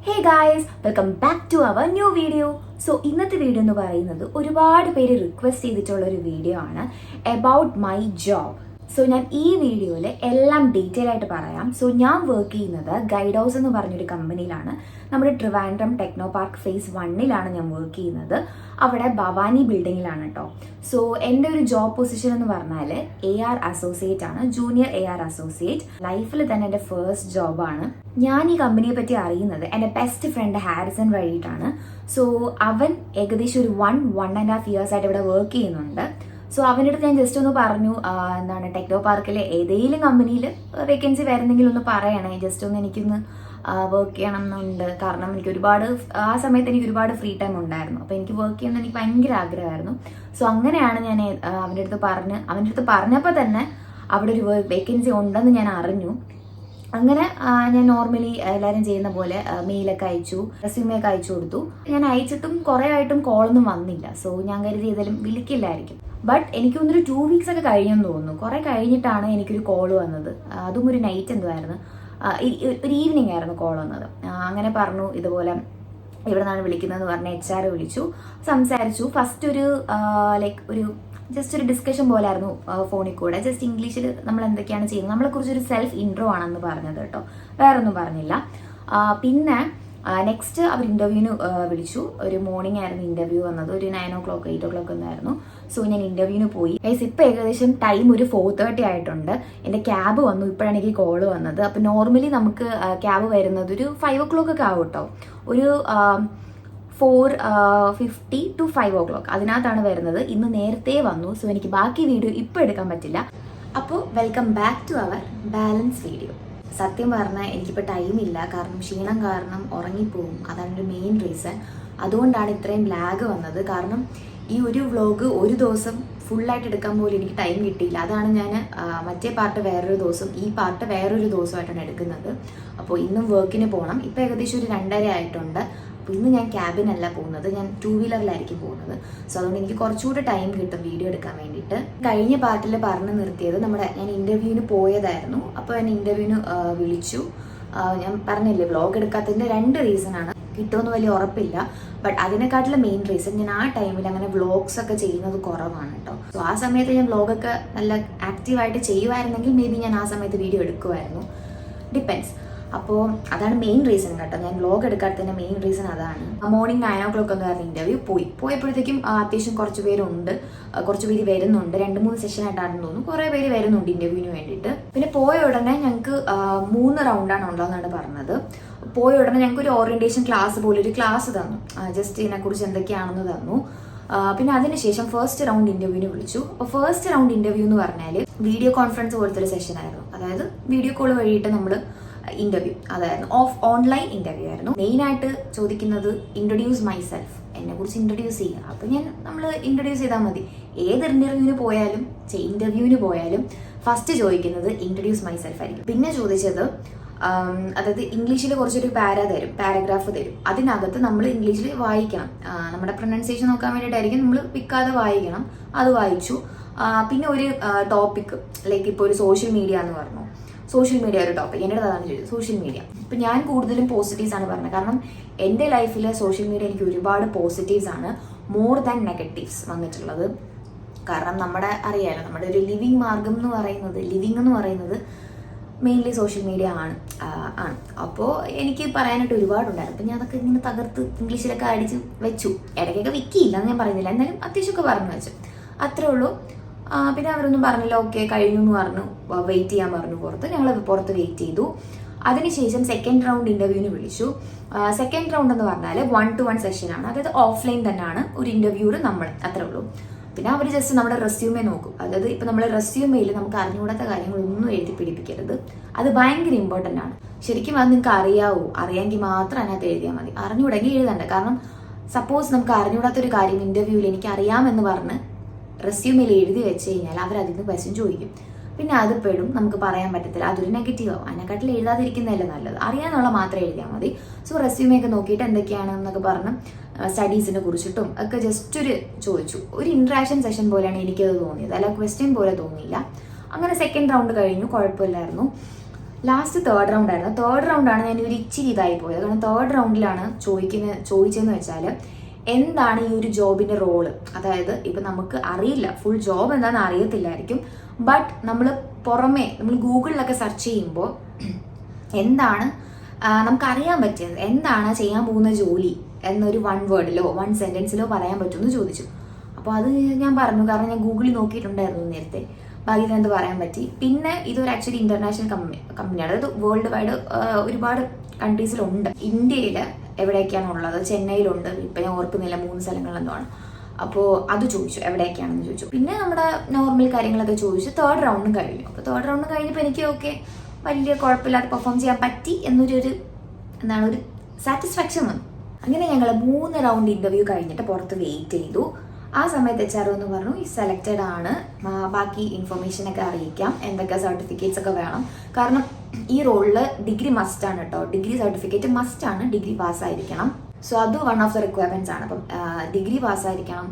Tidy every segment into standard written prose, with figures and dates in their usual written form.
Hey guys, welcome back to our new video. So ഇന്നത്തെ video എന്ന് പറയുന്നത് ഒരുപാട് പേര് റിക്വസ്റ്റ് ചെയ്തിട്ടുള്ള ഒരു വീഡിയോ ആണ് അബൌട്ട് മൈ ജോബ്. സോ ഞാൻ ഈ വീഡിയോയിൽ എല്ലാം ഡീറ്റെയിൽ ആയിട്ട് പറയാം. സോ ഞാൻ വർക്ക് ചെയ്യുന്നത് ഗൈഡ് ഹൗസ് എന്ന് പറഞ്ഞൊരു കമ്പനിയിലാണ്. നമ്മുടെ ട്രിവാൻഡ്രം ടെക്നോ പാർക്ക് ഫേസ് 1-ലാണ് ഞാൻ വർക്ക് ചെയ്യുന്നത്. അവിടെ ഭവാനി ബിൽഡിങ്ങിലാണ് കേട്ടോ. സോ എൻ്റെ ഒരു ജോബ് പൊസിഷൻ എന്ന് പറഞ്ഞാൽ AR അസോസിയേറ്റ് ആണ്, ജൂനിയർ AR അസോസിയേറ്റ്. ലൈഫിൽ തന്നെ എൻ്റെ ഫസ്റ്റ് ജോബാണ്. ഞാൻ ഈ കമ്പനിയെ പറ്റി അറിയുന്നത് എൻ്റെ ബെസ്റ്റ് ഫ്രണ്ട് ഹാരിസൺ വഴിയിട്ടാണ്. സോ അവൻ ഏകദേശം ഒരു 1.5 years ആയിട്ട് ഇവിടെ വർക്ക് ചെയ്യുന്നുണ്ട്. സോ അവൻ്റെ അടുത്ത് ഞാൻ ജസ്റ്റ് ഒന്ന് പറഞ്ഞു, ടെക്നോ പാർക്കിലെ ഏതെങ്കിലും കമ്പനിയിൽ വേക്കൻസി വരുന്നെങ്കിലും ഒന്ന് പറയണേ, ജസ്റ്റ് ഒന്ന് എനിക്കൊന്ന് വർക്ക് ചെയ്യണം എന്നുണ്ട്. കാരണം ആ സമയത്ത് എനിക്ക് ഒരുപാട് ഫ്രീ ടൈം ഉണ്ടായിരുന്നു. അപ്പോൾ എനിക്ക് വർക്ക് ചെയ്യുന്നത് എനിക്ക് ഭയങ്കര ആഗ്രഹമായിരുന്നു. സോ അങ്ങനെയാണ് ഞാൻ അവൻ്റെ അടുത്ത് പറഞ്ഞപ്പോൾ തന്നെ അവിടെ ഒരു വേക്കൻസി ഉണ്ടെന്ന് ഞാൻ അറിഞ്ഞു. അങ്ങനെ ഞാൻ നോർമലി എല്ലാവരും ചെയ്യുന്ന പോലെ മെയിലൊക്കെ അയച്ചു, റെസ്യൂമൊക്കെ അയച്ചു കൊടുത്തു. ഞാൻ അയച്ചിട്ടും കുറേ ആയിട്ടും കോളൊന്നും വന്നില്ല. സോ ഞാൻ കരുതി ഏതായാലും വിളിക്കില്ലായിരിക്കും. ബട്ട് എനിക്കൊന്നൊരു 2 weeks ഒക്കെ കഴിഞ്ഞെന്ന് തോന്നുന്നു. കുറേ കഴിഞ്ഞിട്ടാണ് എനിക്കൊരു കോൾ വന്നത്. അതും ഒരു നൈറ്റ് എന്തുമായിരുന്നു, ഒരു ഈവനിങ് ആയിരുന്നു കോൾ വന്നത്. അങ്ങനെ പറഞ്ഞു, ഇതുപോലെ ഇവിടെ നിന്നാണ് വിളിക്കുന്നതെന്ന് പറഞ്ഞ് HR വിളിച്ചു, സംസാരിച്ചു. ഫസ്റ്റ് ഒരു ജസ്റ്റ് ഒരു ഡിസ്കഷൻ പോലെ ആയിരുന്നു ഫോണിൽ കൂടെ. ജസ്റ്റ് ഇംഗ്ലീഷിൽ നമ്മൾ എന്തൊക്കെയാണ് ചെയ്യുന്നത്, നമ്മളെക്കുറിച്ചൊരു സെൽഫ് ഇൻട്രോ ആണെന്ന് പറഞ്ഞത് കേട്ടോ, വേറൊന്നും പറഞ്ഞില്ല. പിന്നെ നെക്സ്റ്റ് അവർ ഇൻ്റർവ്യൂവിന് വിളിച്ചു. ഒരു മോർണിംഗ് ആയിരുന്നു ഇൻ്റർവ്യൂ വന്നത്, ഒരു 9 o'clock 8 o'clock എന്നായിരുന്നു. സോ ഞാൻ ഇൻ്റർവ്യൂവിന് പോയി. ഇപ്പം ഏകദേശം ടൈം ഒരു 4:30 ആയിട്ടുണ്ട്. എൻ്റെ ക്യാബ് വന്നു, ഇപ്പോഴാണ് എനിക്ക് കോള് വന്നത്. അപ്പം നോർമലി നമുക്ക് ക്യാബ് വരുന്നത് ഒരു 5 o'clock ഒക്കെ ആവും കേട്ടോ. ഒരു 4:50 to 5 o'clock അതിനകത്താണ് വരുന്നത്. ഇന്ന് നേരത്തെ വന്നു. സോ എനിക്ക് ബാക്കി വീഡിയോ ഇപ്പോൾ എടുക്കാൻ പറ്റില്ല. അപ്പോൾ welcome back to our balance video. സത്യം പറഞ്ഞാൽ എനിക്കിപ്പോൾ ടൈമില്ല, കാരണം ക്ഷീണം കാരണം ഉറങ്ങിപ്പോവും. അതാണ് ഒരു മെയിൻ റീസൺ. അതുകൊണ്ടാണ് ഇത്രയും ലാഗ് വന്നത്. കാരണം ഈ ഒരു വ്ളോഗ് ഒരു ദിവസം ഫുള്ളായിട്ട് എടുക്കാൻ പോലും എനിക്ക് ടൈം കിട്ടിയില്ല. അതാണ് ഞാൻ മറ്റേ പാർട്ട് വേറൊരു ദിവസം, ഈ പാർട്ട് വേറൊരു ദിവസമായിട്ടാണ് എടുക്കുന്നത്. അപ്പോൾ ഇന്നും വർക്കിന് പോകണം. ഇപ്പോൾ ഏകദേശം ഒരു 2:30 ആയിട്ടുണ്ട്. അപ്പോൾ ഇന്ന് ഞാൻ ക്യാബിനല്ല പോകുന്നത്, ഞാൻ 2-wheelerലായിരിക്കും പോകുന്നത്. സോ അതുകൊണ്ട് എനിക്ക് കുറച്ചുകൂടെ ടൈം കിട്ടും വീഡിയോ എടുക്കാൻ വേണ്ടിയിട്ട്. കഴിഞ്ഞ പാർട്ടിൽ പറഞ്ഞു നിർത്തിയത് ഞാൻ ഇൻ്റർവ്യൂവിന് പോയതായിരുന്നു. അപ്പോൾ ഞാൻ ഇൻ്റർവ്യൂവിന് വിളിച്ചു. ഞാൻ പറഞ്ഞില്ലേ, വ്ളോഗ് എടുക്കാത്തതിൻ്റെ 2 റീസണാണ്. കിട്ടുമെന്ന് വലിയ ഉറപ്പില്ല. ബട്ട് അതിനെക്കാട്ടിലും മെയിൻ റീസൺ, ഞാൻ ആ ടൈമിൽ അങ്ങനെ വ്ളോഗ്സ് ഒക്കെ ചെയ്യുന്നത് കുറവാണ് കേട്ടോ. സോ ആ സമയത്ത് ഞാൻ വ്ളോഗൊക്കെ നല്ല ആക്റ്റീവായിട്ട് ചെയ്യുമായിരുന്നെങ്കിൽ മേ ബി ഞാൻ ആ സമയത്ത് വീഡിയോ എടുക്കുമായിരുന്നു. ഡിപ്പെൻസ്. അപ്പോൾ അതാണ് മെയിൻ റീസൺ കേട്ടോ, ഞാൻ വ്ളോഗ് എടുക്കാത്തതിൻ്റെ മെയിൻ റീസൺ അതാണ്. മോർണിംഗ് 9 o'clock എന്ന് പറഞ്ഞ ഇൻ്റർവ്യൂ പോയപ്പോഴത്തേക്കും അത്യാവശ്യം കുറച്ച് പേര് വരുന്നുണ്ട്. 2-3 സെഷനായിട്ടാണെന്ന് തോന്നുന്നു. കുറേ പേര് വരുന്നുണ്ട് ഇൻ്റർവ്യൂവിന് വേണ്ടിയിട്ട്. പിന്നെ പോയ ഉടനെ ഞങ്ങൾക്ക് 3 റൗണ്ടാണ് ഉള്ളതെന്നാണ് പറഞ്ഞത്. പോയ ഉടനെ ഞങ്ങൾക്ക് ഒരു ഓറിയന്റേഷൻ ക്ലാസ് പോലെ ഒരു ക്ലാസ് തന്നു, ജസ്റ്റ് ഇതിനെക്കുറിച്ച് എന്തൊക്കെയാണെന്ന് തന്നു. പിന്നെ അതിനുശേഷം ഫസ്റ്റ് റൗണ്ട് ഇൻ്റർവ്യൂവിന് വിളിച്ചു. അപ്പോൾ ഫസ്റ്റ് റൗണ്ട് ഇൻ്റർവ്യൂ എന്ന് പറഞ്ഞാൽ വീഡിയോ കോൺഫറൻസ് പോലത്തെ ഒരു സെഷനായിരുന്നു. അതായത് വീഡിയോ കോൾ വഴിയിട്ട് നമ്മൾ ഇന്റർവ്യൂ, അതായിരുന്നു ഓൺലൈൻ ഇന്റർവ്യൂ ആയിരുന്നു. മെയിനായിട്ട് ചോദിക്കുന്നത് ഇൻട്രൊഡ്യൂസ് മൈ സെൽഫ്, എന്നെ കുറിച്ച് ഇൻട്രൊഡ്യൂസ് ചെയ്യുക. അപ്പോൾ നമ്മൾ ഇൻട്രൊഡ്യൂസ് ചെയ്താൽ മതി. ഏത് ഇന്റർവ്യൂവിന് പോയാലും ഫസ്റ്റ് ചോദിക്കുന്നത് ഇൻട്രൊഡ്യൂസ് മൈ സെൽഫ് ആയിരിക്കും. പിന്നെ ചോദിച്ചത്, അതായത് ഇംഗ്ലീഷിൽ കുറച്ചൊരു പാരഗ്രാഫ് തരും. അതിനകത്ത് നമ്മൾ ഇംഗ്ലീഷിൽ വായിക്കണം. നമ്മുടെ പ്രൊനൗൺസിയേഷൻ നോക്കാൻ വേണ്ടിയിട്ടായിരിക്കും, നമ്മൾ പിക്കാതെ വായിക്കണം. അത് വായിച്ചു. പിന്നെ ഒരു ടോപ്പിക്, ഇപ്പോൾ ഒരു സോഷ്യൽ മീഡിയ എന്ന് പറഞ്ഞു. സോഷ്യൽ മീഡിയ ഒരു ടോപ്പിക്, എൻ്റെ അതാണ് ചോദിച്ചത്, സോഷ്യൽ മീഡിയ. ഇപ്പം ഞാൻ കൂടുതലും പോസിറ്റീവ്സ് ആണ് പറഞ്ഞത്. കാരണം എൻ്റെ ലൈഫിൽ സോഷ്യൽ മീഡിയ എനിക്ക് ഒരുപാട് പോസിറ്റീവ്സ് ആണ് മോർ ദാൻ നെഗറ്റീവ്സ് വന്നിട്ടുള്ളത്. കാരണം അറിയാലോ, നമ്മുടെ ഒരു ലിവിങ് എന്ന് പറയുന്നത് മെയിൻലി സോഷ്യൽ മീഡിയ ആണ്. അപ്പോൾ എനിക്ക് പറയാനായിട്ട് ഒരുപാടുണ്ടായിരുന്നു. അപ്പം ഞാൻ അതൊക്കെ ഇങ്ങനെ തകർത്ത് ഇംഗ്ലീഷിലൊക്കെ അടിച്ച് വെച്ചു. ഇടയ്ക്കൊക്കെ വിക്കിയില്ല എന്ന് ഞാൻ പറയുന്നില്ല, എന്നാലും അത്യാവശ്യമൊക്കെ പറഞ്ഞു വെച്ചു, അത്രേ ഉള്ളൂ. പിന്നെ അവരൊന്നും പറഞ്ഞില്ല, ഓക്കെ കഴിഞ്ഞു എന്ന് പറഞ്ഞു. വെയിറ്റ് ചെയ്യാൻ പറഞ്ഞു പുറത്ത്. ഞങ്ങൾ പുറത്ത് വെയിറ്റ് ചെയ്തു. അതിനുശേഷം സെക്കൻഡ് റൗണ്ട് ഇൻ്റർവ്യൂവിന് വിളിച്ചു. സെക്കൻഡ് റൗണ്ട് എന്ന് പറഞ്ഞാൽ 1-to-1 സെഷനാണ്. അതായത് ഓഫ്ലൈൻ തന്നെയാണ് ഒരു ഇൻ്റർവ്യൂവിൽ അത്രേ ഉള്ളൂ. പിന്നെ അവർ ജസ്റ്റ് നമ്മുടെ റെസ്യൂമേ നോക്കും. അതായത് ഇപ്പം നമ്മൾ റെസ്യൂമേയിൽ നമുക്ക് അറിഞ്ഞുകൂടാത്ത കാര്യങ്ങളൊന്നും എഴുതി പിടിപ്പിക്കരുത്. അത് ഭയങ്കര ഇമ്പോർട്ടൻ്റ് ആണ്. ശരിക്കും അത് നിങ്ങൾക്ക് അറിയാമെങ്കിൽ മാത്രം അതിനകത്ത് എഴുതിയാൽ മതി. അറിഞ്ഞുകൂടെങ്കിൽ എഴുതണ്ട. കാരണം സപ്പോസ് നമുക്ക് അറിഞ്ഞുകൂടാത്തൊരു കാര്യം ഇൻ്റർവ്യൂവിൽ എനിക്ക് അറിയാമെന്ന് പറഞ്ഞ് റെസ്യൂമിൽ എഴുതി വെച്ച് കഴിഞ്ഞാൽ അവരതിൽ നിന്ന് ക്വസ്റ്റ്യൻ ചോദിക്കും. പിന്നെ അത് പെടും, നമുക്ക് പറയാൻ പറ്റത്തില്ല, അതൊരു നെഗറ്റീവ് ആവും. അതിനെക്കാട്ടിൽ എഴുതാതിരിക്കുന്നതല്ലേ നല്ലത്. അറിയാന്നുള്ള മാത്രം എഴുതിയാൽ മതി. സോ റെസ്യൂമൊക്കെ നോക്കിയിട്ട് എന്തൊക്കെയാണെന്നൊക്കെ പറഞ്ഞ് സ്റ്റഡീസിനെ കുറിച്ചിട്ടും ഒക്കെ ജസ്റ്റ് ചോദിച്ചു. ഒരു ഇൻട്രാക്ഷൻ സെഷൻ പോലെയാണ് എനിക്കത് തോന്നിയത്, അല്ല ക്വസ്റ്റ്യൻ പോലെ തോന്നിയില്ല. അങ്ങനെ സെക്കൻഡ് റൗണ്ട് കഴിഞ്ഞു, കുഴപ്പമില്ലായിരുന്നു. ലാസ്റ്റ് തേർഡ് റൗണ്ട് ആയിരുന്നു. തേർഡ് റൗണ്ടാണ് ഞാൻ ഒരു ഇച്ചിരി ഇതായി പോയത്. കാരണം തേർഡ് റൗണ്ടിലാണ് ചോദിച്ചതെന്ന് വെച്ചാൽ എന്താണ് ഈ ഒരു ജോബിന്റെ റോള്. അതായത് ഇപ്പം നമുക്ക് അറിയില്ല, ഫുൾ ജോബ് എന്താണെന്ന് അറിയത്തില്ലായിരിക്കും. ബട്ട് നമ്മൾ പുറമേ നമ്മൾ ഗൂഗിളിലൊക്കെ സെർച്ച് ചെയ്യുമ്പോൾ എന്താണ് നമുക്കറിയാൻ പറ്റിയത്, എന്താണ് ചെയ്യാൻ പോകുന്ന ജോലി എന്നൊരു 1 വേർഡിലോ 1 സെന്റൻസിലോ പറയാൻ പറ്റുമെന്ന് ചോദിച്ചു. അപ്പോൾ അത് ഞാൻ പറഞ്ഞു, കാരണം ഞാൻ ഗൂഗിളിൽ നോക്കിയിട്ടുണ്ടായിരുന്നു നേരത്തെ. ഭാഗ്യത്തിന് എന്ത് പറയാൻ പറ്റി. പിന്നെ ഇതൊരു ആക്ച്വലി ഇന്റർനാഷണൽ കമ്പനിയാണ്. അതായത് വേൾഡ് വൈഡ് ഒരുപാട് കൺട്രീസിലുണ്ട്. ഇന്ത്യയിൽ എവിടെയൊക്കെയാണ് ഉള്ളത്, ചെന്നൈയിലുണ്ട്, ഇപ്പം ഞാൻ ഓർക്കുന്നില്ല, 3 സ്ഥലങ്ങളിലെന്താണ്. അപ്പോൾ അത് ചോദിച്ചു, എവിടെയൊക്കെയാണെന്ന് ചോദിച്ചു. പിന്നെ നമ്മുടെ നോർമൽ കാര്യങ്ങളൊക്കെ ചോദിച്ചു. തേർഡ് റൗണ്ടും കഴിഞ്ഞു. അപ്പോൾ തേർഡ് റൗണ്ട് കഴിഞ്ഞപ്പോൾ എനിക്ക് ഓക്കെ, വലിയ കുഴപ്പമില്ലാതെ പെർഫോം ചെയ്യാൻ പറ്റി എന്നൊരു സാറ്റിസ്ഫാക്ഷൻ വന്നു. അങ്ങനെ ഞങ്ങൾ 3 റൗണ്ട് ഇന്റർവ്യൂ കഴിഞ്ഞിട്ട് പുറത്ത് വെയിറ്റ് ചെയ്തു. ആ സമയത്ത് HR എന്ന് പറഞ്ഞു ഈ സെലക്റ്റഡ് ആണ്, ബാക്കി ഇൻഫർമേഷനൊക്കെ അറിയിക്കാം, എന്തൊക്കെ സർട്ടിഫിക്കറ്റ്സ് ഒക്കെ വേണം. കാരണം ഈ റോളിൽ ഡിഗ്രി മസ്റ്റ് ആണ് കേട്ടോ, ഡിഗ്രി സർട്ടിഫിക്കറ്റ് മസ്റ്റ് ആണ്, ഡിഗ്രി പാസ്സായിരിക്കണം. സോ അത് 1 ഓഫ് ദ റിക്വയർമെന്റ്സ് ആണ്. അപ്പം ഡിഗ്രി പാസ്സായിരിക്കണം.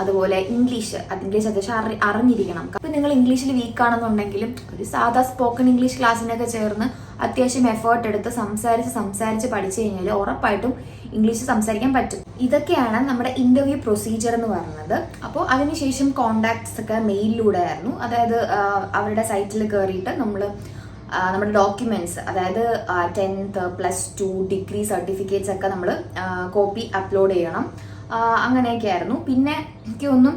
അതുപോലെ ഇംഗ്ലീഷ് അത്യാവശ്യം അറിഞ്ഞിരിക്കണം. അപ്പം നിങ്ങൾ ഇംഗ്ലീഷിൽ വീക്ക് ആണെന്നുണ്ടെങ്കിലും ഒരു സാധാ സ്പോക്കൺ ഇംഗ്ലീഷ് ക്ലാസ്സിനൊക്കെ ചേർന്ന് അത്യാവശ്യം എഫേർട്ട് എടുത്ത് സംസാരിച്ച് പഠിച്ചു കഴിഞ്ഞാൽ ഉറപ്പായിട്ടും ഇംഗ്ലീഷ് സംസാരിക്കാൻ പറ്റും. ഇതൊക്കെയാണ് നമ്മുടെ ഇന്റർവ്യൂ പ്രൊസീജിയർ എന്ന് പറയുന്നത്. അപ്പോൾ അതിനുശേഷം കോണ്ടാക്ട്സ് ഒക്കെ മെയിലിലൂടെ ആയിരുന്നു. അതായത് അവരുടെ സൈറ്റിൽ കയറിയിട്ട് നമ്മുടെ ഡോക്യുമെന്റ്സ്, അതായത് 10th +2 ഡിഗ്രി സർട്ടിഫിക്കറ്റ്സ് ഒക്കെ നമ്മൾ കോപ്പി അപ്ലോഡ് ചെയ്യണം. അങ്ങനെയൊക്കെ ആയിരുന്നു. പിന്നെ എനിക്കൊന്നും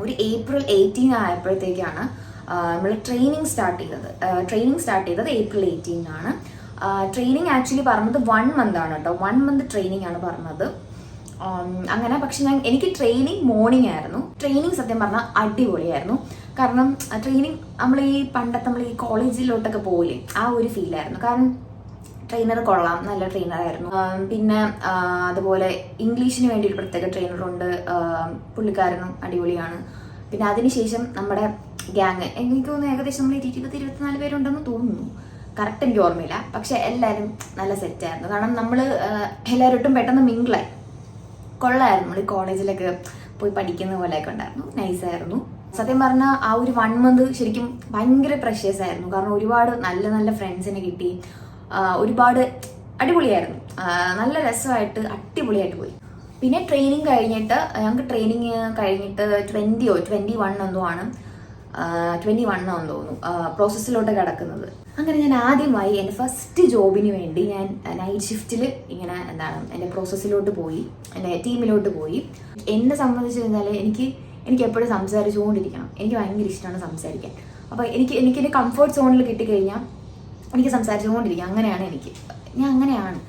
ഒരു April 18 ആയപ്പോഴത്തേക്കാണ് നമ്മൾ ട്രെയിനിങ് സ്റ്റാർട്ട് ചെയ്തത് April 18 ആണ്. ട്രെയിനിങ് ആക്ച്വലി പറഞ്ഞത് 1 month ആണ് കേട്ടോ. 1 month ട്രെയിനിങ് ആണ് പറഞ്ഞത്. അങ്ങനെ പക്ഷെ എനിക്ക് ട്രെയിനിങ് മോർണിംഗ് ആയിരുന്നു. ട്രെയിനിങ് സത്യം പറഞ്ഞാൽ അടിപൊളിയായിരുന്നു. കാരണം ട്രെയിനിങ് നമ്മൾ ഈ കോളേജിലോട്ടൊക്കെ പോയില്ലേ, ആ ഒരു ഫീലായിരുന്നു. കാരണം ട്രെയിനർ കൊള്ളാം, നല്ല ട്രെയിനറായിരുന്നു. പിന്നെ അതുപോലെ ഇംഗ്ലീഷിന് വേണ്ടി ഒരു പ്രത്യേക ട്രെയിനറുണ്ട്, പുള്ളിക്കാരനും അടിപൊളിയാണ്. പിന്നെ അതിനുശേഷം നമ്മുടെ ഗ്യാങ്, എനിക്ക് തോന്നുന്നു ഏകദേശം നമ്മൾ 20-24 പേരുണ്ടെന്ന് തോന്നുന്നു, കറക്റ്റ് എനിക്ക് ഓർമ്മയില്ല. പക്ഷെ എല്ലാവരും നല്ല സെറ്റായിരുന്നു. കാരണം നമ്മൾ എല്ലാവരോട്ടും പെട്ടെന്ന് മിങ്കിളായി, കൊള്ളായിരുന്നു. നമ്മൾ ഈ കോളേജിലൊക്കെ പോയി പഠിക്കുന്ന പോലെയൊക്കെ ഉണ്ടായിരുന്നു, നൈസായിരുന്നു. സത്യം പറഞ്ഞാൽ ആ ഒരു 1 month ശരിക്കും ഭയങ്കര പ്രഷ്യസ് ആയിരുന്നു. കാരണം ഒരുപാട് നല്ല നല്ല ഫ്രണ്ട്സിനെ കിട്ടി, ഒരുപാട് അടിപൊളിയായിരുന്നു, നല്ല രസമായിട്ട് അടിപൊളിയായിട്ട് പോയി. പിന്നെ ട്രെയിനിങ് കഴിഞ്ഞിട്ട് ഞങ്ങൾക്ക് 21 എന്തോ ആണ്, 21 ആണെന്ന് തോന്നുന്നു പ്രോസസ്സിലോട്ട് കിടക്കുന്നത്. അങ്ങനെ ഞാൻ ആദ്യമായി എൻ്റെ ഫസ്റ്റ് ജോബിന് വേണ്ടി ഞാൻ നൈറ്റ് ഷിഫ്റ്റിൽ ഇങ്ങനെ എൻ്റെ പ്രോസസ്സിലോട്ട് പോയി, എൻ്റെ ടീമിലോട്ട് പോയി. എന്നെ സംബന്ധിച്ച് കഴിഞ്ഞാൽ എനിക്ക് എപ്പോഴും സംസാരിച്ചുകൊണ്ടിരിക്കണം. എനിക്ക് ഭയങ്കര ഇഷ്ടമാണ് സംസാരിക്കാൻ. അപ്പോൾ എനിക്ക് കംഫർട്ട് സോണിൽ കിട്ടിക്കഴിഞ്ഞാൽ എനിക്ക് സംസാരിച്ചുകൊണ്ടിരിക്കാം. ഞാൻ അങ്ങനെയാണ്.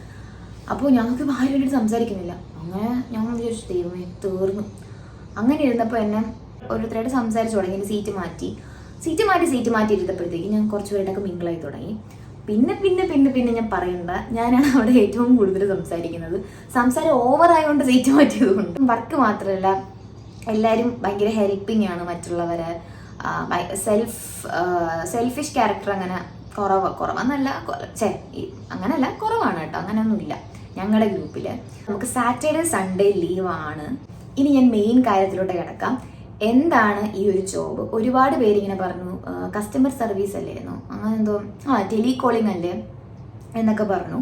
അപ്പോൾ ഞങ്ങൾക്ക് ആരും വേണ്ടിയിട്ട് സംസാരിക്കുന്നില്ല. അങ്ങനെ ഞാൻ വിചാരിച്ചു ദൈവമേ തീർന്നു. അങ്ങനെ ഇരുന്നപ്പോൾ എന്നെ ഓരോരുത്തരായിട്ട് സംസാരിച്ചു തുടങ്ങി. എൻ്റെ സീറ്റ് മാറ്റി ഇരുന്നപ്പോഴത്തേക്ക് ഞാൻ കുറച്ച് പേരുടെയൊക്കെ മിങ്കിളായി തുടങ്ങി. പിന്നെ ഞാൻ പറയണ്ട, ഞാനാണ് അവിടെ ഏറ്റവും കൂടുതൽ സംസാരിക്കുന്നത്. സംസാരം ഓവറായതുകൊണ്ട് സീറ്റ് മാറ്റിയത് കൊണ്ട്. വർക്ക് മാത്രമല്ല, എല്ലാവരും ഭയങ്കര ഹെൽപ്പിംഗ് ആണ് മറ്റുള്ളവരെ. സെൽഫിഷ് ക്യാരക്ടർ അങ്ങനെ കുറവാണ് കേട്ടോ, അങ്ങനെയൊന്നുമില്ല ഞങ്ങളുടെ ഗ്രൂപ്പിൽ. നമുക്ക് സാറ്റർഡേ സൺഡേ ലീവാണ്. ഇനി ഞാൻ മെയിൻ കാര്യത്തിലോട്ട് കിടക്കാം. എന്താണ് ഈ ഒരു ജോബ്? ഒരുപാട് പേരിങ്ങനെ പറഞ്ഞു കസ്റ്റമർ സർവീസ് അല്ലേന്നോ, അങ്ങനെ എന്തോ ടെലികോളിംഗ് അല്ലേ എന്നൊക്കെ പറഞ്ഞു.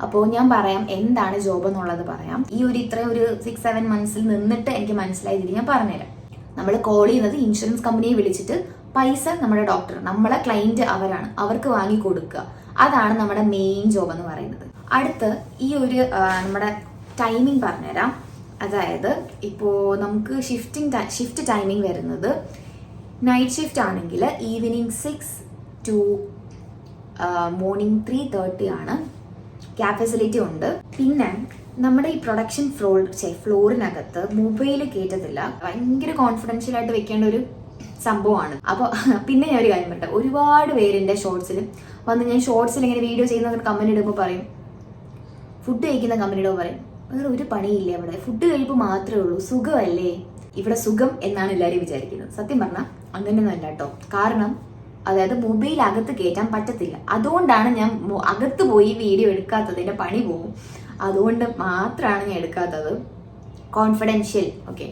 അപ്പോൾ ഞാൻ പറയാം എന്താണ് ജോബ് എന്നുള്ളത് പറയാം. ഈ ഇത്രയും ഒരു 6-7 months നിന്നിട്ട് എനിക്ക് മനസ്സിലായത് ഞാൻ പറഞ്ഞുതരാം. നമ്മൾ കോൾ ചെയ്യുന്നത് ഇൻഷുറൻസ് കമ്പനിയെ വിളിച്ചിട്ട് പൈസ നമ്മുടെ ഡോക്ടർ, നമ്മളെ ക്ലയന്റ് അവരാണ്, അവർക്ക് വാങ്ങി കൊടുക്കുക. അതാണ് നമ്മുടെ മെയിൻ ജോബ് എന്ന് പറയുന്നത്. അടുത്ത് നമ്മുടെ ടൈമിംഗ് പറഞ്ഞുതരാം. അതായത് ഇപ്പോൾ നമുക്ക് ഷിഫ്റ്റ് ടൈമിംഗ് വരുന്നത് നൈറ്റ് ഷിഫ്റ്റ് ആണെങ്കിൽ ഈവനിങ് 6 to മോർണിംഗ് 3:30 ആണ്. ക്യാബ് ഫെസിലിറ്റി ഉണ്ട്. പിന്നെ നമ്മുടെ ഈ പ്രൊഡക്ഷൻ ഫ്ലോറിനകത്ത് മൊബൈൽ കയറ്റത്തില്ല. ഭയങ്കര കോൺഫിഡൻഷ്യൽ ആയിട്ട് വെക്കേണ്ട ഒരു സംഭവമാണ്. അപ്പോൾ പിന്നെ ഞാൻ ഒരു കാര്യം പറയട്ടെ, ഒരുപാട് പേരെൻ്റെ ഷോർട്സിൽ ഞാൻ ഷോർട്സിൽ ഇങ്ങനെ വീഡിയോ ചെയ്യുന്ന കമന്റ് ഇടുമ്പോൾ പറയും, ഫുഡ് കഴിക്കുന്ന കമ്പനിയുടെ പറയും വേറെ ഒരു പണിയില്ലേ അവിടെ, ഫുഡ് കഴിപ്പ് മാത്രമേ ഉള്ളൂ, സുഖമല്ലേ ഇവിടെ സുഖം എന്നാണ് എല്ലാവരും വിചാരിക്കുന്നത്. സത്യം പറഞ്ഞാൽ അങ്ങനെയൊന്നും അല്ല കേട്ടോ. കാരണം അതായത് മൊബൈൽ അകത്ത് കയറ്റാൻ പറ്റത്തില്ല. അതുകൊണ്ടാണ് ഞാൻ അകത്ത് പോയി വീഡിയോ എടുക്കാത്തത്. എൻ്റെ പണി പോവും, അതുകൊണ്ട് മാത്രമാണ് ഞാൻ എടുക്കാത്തത്. Confidential okay.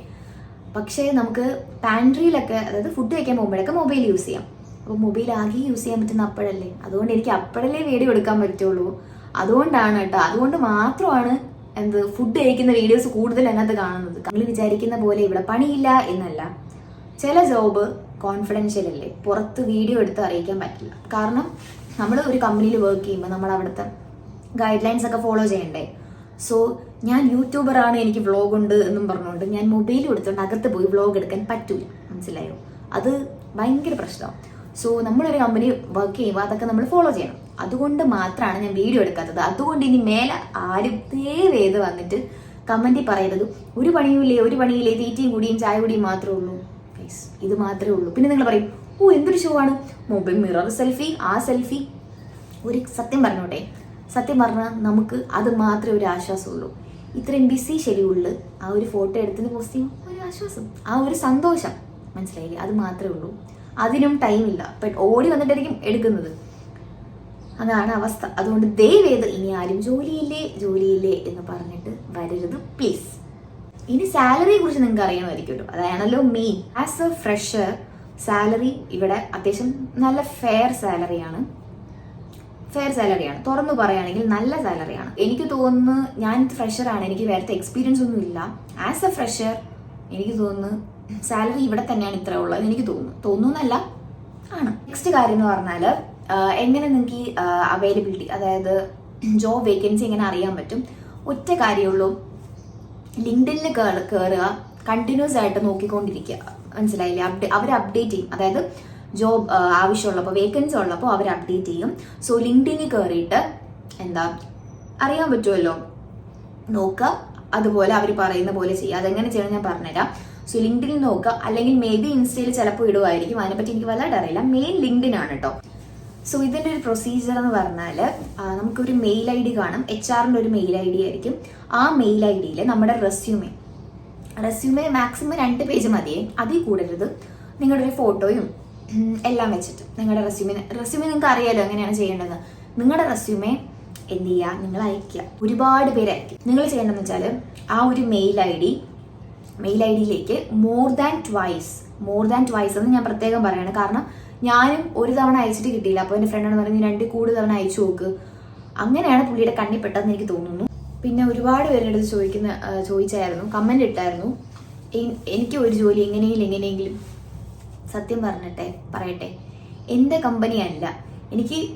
പക്ഷേ നമുക്ക് പാൻട്രിയിലൊക്കെ, അതായത് ഫുഡ് കഴിക്കാൻ പോകുമ്പോഴൊക്കെ മൊബൈൽ യൂസ് ചെയ്യാം. അപ്പോൾ മൊബൈൽ ആകെ യൂസ് ചെയ്യാൻ പറ്റുന്ന അപ്പോഴല്ലേ, അതുകൊണ്ട് എനിക്ക് അപ്പോഴല്ലേ വീഡിയോ എടുക്കാൻ പറ്റുള്ളൂ. അതുകൊണ്ടാണ് കേട്ടോ, അതുകൊണ്ട് മാത്രമാണ് ഫുഡ് കഴിക്കുന്ന വീഡിയോസ് കൂടുതൽ അതിനകത്ത് കാണുന്നത്. നമ്മൾ വിചാരിക്കുന്ന പോലെ ഇവിടെ പണിയില്ല എന്നല്ല, ചില ജോബ് കോൺഫിഡൻഷ്യൽ അല്ലേ, പുറത്ത് വീഡിയോ എടുത്ത് അറിയിക്കാൻ പറ്റില്ല. കാരണം നമ്മൾ ഒരു കമ്പനിയിൽ വർക്ക് ചെയ്യുമ്പോൾ നമ്മൾ അവിടുത്തെ ഗൈഡ് ലൈൻസ് ഒക്കെ ഫോളോ ചെയ്യണ്ടേ. സോ ഞാൻ യൂട്യൂബറാണ്, എനിക്ക് വ്ളോഗ് ഉണ്ട് എന്നും പറഞ്ഞുകൊണ്ട് ഞാൻ മൊബൈൽ എടുത്തുകൊണ്ട് അകത്ത് പോയി വ്ളോഗ് എടുക്കാൻ പറ്റൂല, മനസ്സിലായോ? അത് ഭയങ്കര പ്രശ്നമാണ്. സോ നമ്മളൊരു കമ്പനി വർക്ക് ചെയ്യുമ്പോൾ അതൊക്കെ നമ്മൾ ഫോളോ ചെയ്യണം. അതുകൊണ്ട് മാത്രമാണ് ഞാൻ വീഡിയോ എടുക്കാത്തത്. അതുകൊണ്ട് ഇനി മേലെ ആരും ദയവേത് വന്നിട്ട് കമൻറ്റിൽ പറയരുത് ഒരു പണിയില്ലേ തീറ്റയും കുടിയും ചായ കുടിയും മാത്രമേ ഉള്ളൂ. ഇത് മാത്രമേ ഉള്ളൂ. പിന്നെ നിങ്ങൾ പറയും, ഓ എന്തൊരു ഷോ ആണ്, മൊബൈൽ മിറർ സെൽഫി, ആ സെൽഫി. ഒരു സത്യം പറഞ്ഞാൽ നമുക്ക് അത് മാത്രമേ ഒരു ആശ്വാസമുള്ളൂ. ഇത്രയും ബിസി ഷെഡ്യൂളിൽ ആ ഒരു ഫോട്ടോ എടുത്തിന് പോസ്റ്റ് ചെയ്യും, ഒരു ആശ്വാസം, ആ ഒരു സന്തോഷം, മനസ്സിലായില്ലേ? അത് മാത്രമേ ഉള്ളൂ. അതിനും ടൈമില്ല, ഓടി വന്നിട്ടായിരിക്കും എടുക്കുന്നത്. അതാണ് അവസ്ഥ. അതുകൊണ്ട് ദയവേത് ഇനി ആരും ജോലിയില്ലേ എന്ന് പറഞ്ഞിട്ട് വരരുത് പ്ലീസ്. ഇനി സാലറിയെ കുറിച്ച് നിങ്ങൾക്ക് അറിയണമായിരിക്കുമല്ലോ, അതാണല്ലോ main. As A fresher salary ഇവിടെ അത്യാവശ്യം നല്ല ഫെയർ സാലറിയാണ്. തുറന്നു പറയുകയാണെങ്കിൽ നല്ല സാലറിയാണ്. എനിക്ക് തോന്നുന്നു, ഞാൻ ഫ്രഷറാണ്, എനിക്ക് വേറെ എക്സ്പീരിയൻസ് ഒന്നും ഇല്ല. ആസ് എ ഫ്രഷർ എനിക്ക് തോന്നുന്നു സാലറി ഇവിടെ തന്നെയാണ് ഇത്ര ഉള്ളത് എനിക്ക് തോന്നുന്നല്ല ആണ്. നെക്സ്റ്റ് കാര്യം എന്ന് പറഞ്ഞാൽ എങ്ങനെ നിങ്ങൾക്ക് ഈ അവൈലബിലിറ്റി, അതായത് ജോബ് വേക്കൻസി എങ്ങനെ അറിയാൻ പറ്റും? ഒറ്റ കാര്യമുള്ളൂ, ലിങ്ക്ഡിനിൽ കയറുക, കണ്ടിന്യൂസ് ആയിട്ട് നോക്കിക്കൊണ്ടിരിക്കുക, മനസ്സിലായില്ലേ? അവർ അപ്ഡേറ്റ് ചെയ്യും, അതായത് ജോബ് ആവശ്യമുള്ളപ്പോൾ വേക്കൻസി ഉള്ളപ്പോൾ അവർ അപ്ഡേറ്റ് ചെയ്യും. സോ ലിങ്ക്ഡിനിൽ കയറിയിട്ട് അറിയാൻ പറ്റുമല്ലോ, നോക്കുക, അതുപോലെ അവർ പറയുന്ന പോലെ ചെയ്യുക. അതെങ്ങനെ ചെയ്യണം ഞാൻ പറഞ്ഞുതരാം. സോ ലിങ്ക്ഡിനിൽ നോക്കുക, അല്ലെങ്കിൽ മേ ബി ഇൻസ്റ്റയിൽ ചിലപ്പോൾ ഇടുമായിരിക്കും, അതിനെപ്പറ്റി എനിക്ക് വലുതായിട്ട് അറിയില്ല. മെയിൻ ലിങ്ക്ഡിൻ ആണ് കേട്ടോ. സോ ഇതിൻ്റെ ഒരു പ്രൊസീജിയർ എന്ന് പറഞ്ഞാൽ നമുക്കൊരു മെയിൽ ഐ ഡി കാണും, HR-ൻ്റെ ഒരു മെയിൽ ഐ ഡി ആയിരിക്കും. ആ മെയിൽ ഐ ഡിയിൽ നമ്മുടെ റെസ്യൂമേ മാക്സിമം 2 പേജ് മതിയേ, അതിൽ കൂടരുത്. നിങ്ങളുടെ ഒരു ഫോട്ടോയും എല്ലാം വെച്ചിട്ട് നിങ്ങളുടെ റെസ്യൂമേ നിങ്ങൾക്ക് അറിയാലോ എങ്ങനെയാണ് ചെയ്യേണ്ടത്. നിങ്ങളുടെ റെസ്യൂമേ എന്ത് ചെയ്യുക, നിങ്ങൾ അയക്കുക, ഒരുപാട് പേര് അയക്കും. നിങ്ങൾ ചെയ്യേണ്ടതെന്ന് വെച്ചാൽ ആ ഒരു മെയിൽ ഐ ഡിയിലേക്ക് മോർ ദാൻ ട്വൈസ് എന്ന് ഞാൻ പ്രത്യേകം പറയാണ്. കാരണം ഞാനും ഒരു തവണ അയച്ചിട്ട് കിട്ടിയില്ല, അപ്പോൾ എൻ്റെ ഫ്രണ്ടാണ് പറഞ്ഞ് 2 കൂടുതൽ തവണ അയച്ചു നോക്ക്. അങ്ങനെയാണ് പുള്ളിയുടെ കണ്ണിൽ പെട്ടെന്ന് എനിക്ക് തോന്നുന്നു. പിന്നെ ഒരുപാട് പേരുടെ അടുത്ത് ചോദിച്ചായിരുന്നു, കമന്റ് ഇട്ടായിരുന്നു, എനിക്ക് ഒരു ജോലി എങ്ങനെയെങ്കിലും. സത്യം പറയട്ടെ, എൻ്റെ കമ്പനിയല്ല.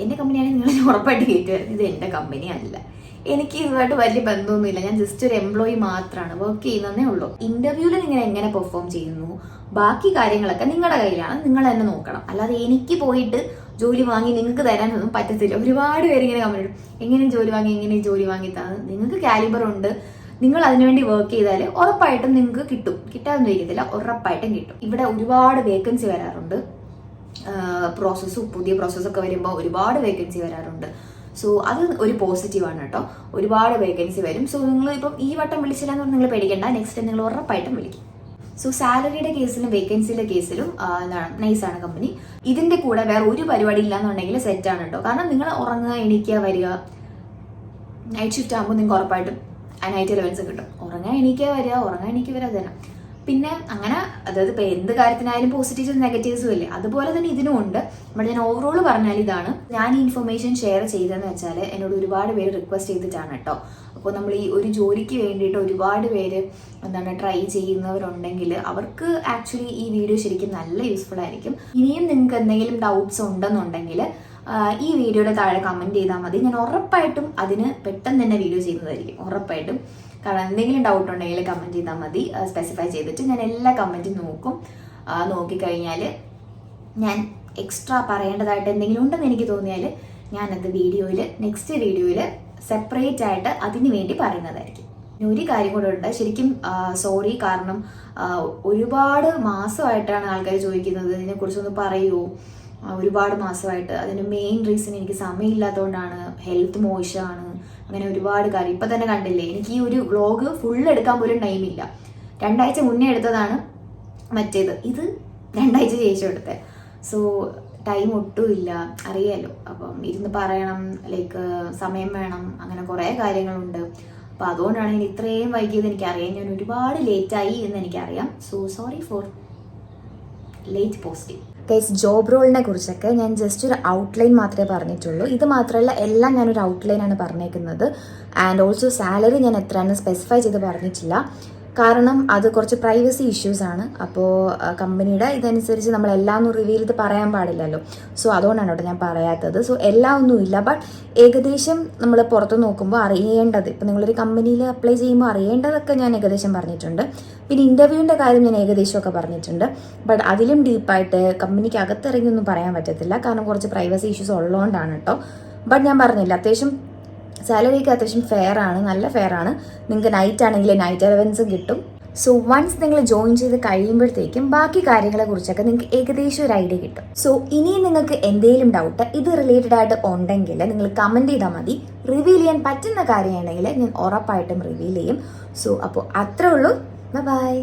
എൻ്റെ കമ്പനിയാണെങ്കിൽ നിങ്ങൾ ഉറപ്പായിട്ട് കേട്ടുമായിരുന്നു, ഇത് എൻ്റെ കമ്പനിയല്ല. എനിക്ക് ഇതുമായിട്ട് വലിയ ബന്ധമൊന്നുമില്ല, ഞാൻ ജസ്റ്റ് ഒരു എംപ്ലോയി മാത്രമാണ്, വർക്ക് ചെയ്യുന്നതേ ഉള്ളൂ. ഇന്റർവ്യൂവിൽ നിങ്ങൾ എങ്ങനെ പെർഫോം ചെയ്യുന്നു, ബാക്കി കാര്യങ്ങളൊക്കെ നിങ്ങളുടെ കയ്യിലാണ്, നിങ്ങൾ തന്നെ നോക്കണം. അല്ലാതെ എനിക്ക് പോയിട്ട് ജോലി വാങ്ങി നിങ്ങൾക്ക് തരാനൊന്നും പറ്റത്തില്ല. ഒരുപാട് പേര് ഇങ്ങനെ കമന്റ് ഇടും, എങ്ങനെ ജോലി വാങ്ങി തന്നത്. നിങ്ങൾക്ക് കാലിബർ ഉണ്ട്, നിങ്ങൾ അതിനുവേണ്ടി വർക്ക് ചെയ്താൽ ഉറപ്പായിട്ടും നിങ്ങൾക്ക് കിട്ടും, കിട്ടാതൊന്നും ഇരിക്കത്തില്ല, ഉറപ്പായിട്ടും കിട്ടും. ഇവിടെ ഒരുപാട് വേക്കൻസി വരാറുണ്ട്, പുതിയ പ്രോസസ്സൊക്കെ വരുമ്പോൾ ഒരുപാട് വേക്കൻസി വരാറുണ്ട്. സോ അത് ഒരു പോസിറ്റീവാണ് കേട്ടോ, ഒരുപാട് വേക്കൻസി വരും. സോ നിങ്ങൾ ഇപ്പം ഈ വട്ടം വിളിച്ചില്ല എന്ന് പറഞ്ഞാൽ നിങ്ങൾ പേടിക്കേണ്ട, നെക്സ്റ്റ് നിങ്ങൾ ഉറപ്പായിട്ടും വിളിക്കും. സോ സാലറിയുടെ കേസിലും വേക്കൻസിയുടെ കേസിലും നൈസാണ് കമ്പനി. ഇതിന്റെ കൂടെ വേറെ ഒരു പരിപാടി ഇല്ലാന്നുണ്ടെങ്കിൽ സെറ്റാണ് കേട്ടോ. കാരണം നിങ്ങൾ ഉറങ്ങുക, എണീക്കുക, വരിക. നൈറ്റ് ഷിഫ്റ്റ് ആകുമ്പോൾ നിങ്ങൾക്ക് ഉറപ്പായിട്ടും നൈറ്റ് അലവൻസ് കിട്ടും. ഉറങ്ങാൻ എണീക്കുക, വരിക തന്നെ. പിന്നെ അങ്ങനെ, അതായത് ഇപ്പൊ എന്ത് കാര്യത്തിനായാലും പോസിറ്റീവ്സും നെഗറ്റീവ്സും ഇല്ലേ, അതുപോലെ തന്നെ ഇതിനും ഉണ്ട്. ബട്ട് ഞാൻ ഓവറോൾ പറഞ്ഞാൽ ഇതാണ്. ഞാൻ ഈ ഇൻഫർമേഷൻ ഷെയർ ചെയ്തതെന്ന് വെച്ചാൽ എന്നോട് ഒരുപാട് പേര് റിക്വസ്റ്റ് ചെയ്തിട്ടാണ് കേട്ടോ. അപ്പോൾ നമ്മൾ ഈ ഒരു ജോലിക്ക് വേണ്ടിയിട്ട് ഒരുപാട് പേര് ട്രൈ ചെയ്യുന്നവരുണ്ടെങ്കിൽ അവർക്ക് ആക്ച്വലി ഈ വീഡിയോ ശരിക്കും നല്ല യൂസ്ഫുൾ ആയിരിക്കും. ഇനിയും നിങ്ങൾക്ക് എന്തെങ്കിലും ഡൗട്ട്സ് ഉണ്ടെന്നുണ്ടെങ്കിൽ ഈ വീഡിയോയുടെ താഴെ കമന്റ് ചെയ്താൽ മതി. ഞാൻ ഉറപ്പായിട്ടും അതിന് പെട്ടെന്ന് തന്നെ വീഡിയോ ചെയ്യുന്നതായിരിക്കും, ഉറപ്പായിട്ടും. കാരണം എന്തെങ്കിലും ഡൗട്ട് ഉണ്ടെങ്കിൽ കമന്റ് ചെയ്താൽ മതി, സ്പെസിഫൈ ചെയ്തിട്ട് ഞാൻ എല്ലാ കമന്റും നോക്കും. നോക്കിക്കഴിഞ്ഞാൽ ഞാൻ എക്സ്ട്രാ പറയേണ്ടതായിട്ട് എന്തെങ്കിലും ഉണ്ടെന്ന് എനിക്ക് തോന്നിയാൽ ഞാനത് നെക്സ്റ്റ് വീഡിയോയിൽ സെപ്പറേറ്റ് ആയിട്ട് അതിന് വേണ്ടി പറയുന്നതായിരിക്കും. ഒരു കാര്യം കൂടെ ഉണ്ട്, ശരിക്കും സോറി. കാരണം ഒരുപാട് മാസമായിട്ടാണ് ആൾക്കാർ ചോദിക്കുന്നത് ഇതിനെക്കുറിച്ചൊന്ന് പറയുമോ, ഒരുപാട് മാസമായിട്ട്. അതിന് മെയിൻ റീസൺ എനിക്ക് സമയമില്ലാത്തതുകൊണ്ടാണ്, ഹെൽത്ത് മോശമാണ്, അങ്ങനെ ഒരുപാട് കാര്യം. ഇപ്പം തന്നെ കണ്ടില്ലേ, എനിക്ക് ഈ ഒരു വ്ളോഗ് ഫുൾ എടുക്കാൻ പോലും ടൈമില്ല. 2 ആഴ്ച മുന്നേ എടുത്തതാണ് മറ്റേത്, ഇത് 2 ആഴ്ച ശേഷം എടുത്തത്. സോ ടൈം ഒട്ടുമില്ല, അറിയാലോ. അപ്പം ഇരുന്ന് പറയണം, ലൈക്ക് സമയം വേണം, അങ്ങനെ കുറേ കാര്യങ്ങളുണ്ട്. അപ്പം അതുകൊണ്ടാണ് ഞാൻ ഇത്രയും വൈകിയത് എനിക്കറിയാം. ഞാൻ ഒരുപാട് ലേറ്റായി എന്ന് എനിക്കറിയാം. So sorry for late posting. കേസ് ജോബ് റോളിനെ കുറിച്ചൊക്കെ ഞാൻ ജസ്റ്റ് ഒരു ഔട്ട്ലൈൻ മാത്രമേ പറഞ്ഞിട്ടുള്ളൂ. ഇത് മാത്രമല്ല, എല്ലാം ഞാനൊരു ഔട്ട്ലൈനാണ് പറഞ്ഞേക്കുന്നത്. ആൻഡ് ഓൾസോ സാലറി ഞാൻ എത്രയാണ് സ്പെസിഫൈ ചെയ്ത് പറഞ്ഞിട്ടില്ല, കാരണം അത് കുറച്ച് പ്രൈവസി ഇഷ്യൂസ് ആണ്. അപ്പോൾ കമ്പനിയുടെ ഇതനുസരിച്ച് നമ്മൾ എല്ലാം ഒന്നും റിവീൽ ചെയ്ത് പറയാൻ പാടില്ലല്ലോ. സോ അതുകൊണ്ടാണ് കേട്ടോ ഞാൻ പറയാത്തത്. സോ എല്ലാം ഒന്നുമില്ല, ബട്ട് ഏകദേശം നമ്മൾ പുറത്ത് നോക്കുമ്പോൾ അറിയേണ്ടത്, ഇപ്പം നിങ്ങളൊരു കമ്പനിയിൽ അപ്ലൈ ചെയ്യുമ്പോൾ അറിയേണ്ടതൊക്കെ ഞാൻ ഏകദേശം പറഞ്ഞിട്ടുണ്ട്. പിന്നെ ഇൻ്റർവ്യൂവിൻ്റെ കാര്യം ഞാൻ ഏകദേശമൊക്കെ പറഞ്ഞിട്ടുണ്ട്. ബട്ട് അതിലും ഡീപ്പായിട്ട് കമ്പനിക്ക് അകത്തിറങ്ങിയൊന്നും പറയാൻ പറ്റത്തില്ല, കാരണം കുറച്ച് പ്രൈവസി ഇഷ്യൂസ് ഉള്ളതുകൊണ്ടാണ് കേട്ടോ. ബട്ട് ഞാൻ പറഞ്ഞില്ല, അത്യാവശ്യം സാലറിയൊക്കെ അത്യാവശ്യം ഫെയർ ആണ്, നല്ല ഫെയർ ആണ്. നിങ്ങൾക്ക് നൈറ്റ് ആണെങ്കിൽ നൈറ്റ് അലവൻസും കിട്ടും. സോ വൺസ് നിങ്ങൾ ജോയിൻ ചെയ്ത് കഴിയുമ്പോഴത്തേക്കും ബാക്കി കാര്യങ്ങളെ കുറിച്ചൊക്കെ നിങ്ങൾക്ക് ഏകദേശം ഒരു ഐഡിയ കിട്ടും. സോ ഇനിയും നിങ്ങൾക്ക് എന്തെങ്കിലും ഡൗട്ട് ഇത് റിലേറ്റഡ് ആയിട്ട് ഉണ്ടെങ്കിൽ നിങ്ങൾ കമൻറ്റ് ചെയ്താൽ മതി. റിവീൽ ചെയ്യാൻ പറ്റുന്ന കാര്യമാണെങ്കിൽ ഞാൻ ഉറപ്പായിട്ടും റിവീൽ ചെയ്യും. സോ അപ്പോൾ അത്രേ ഉള്ളൂ. ബൈ.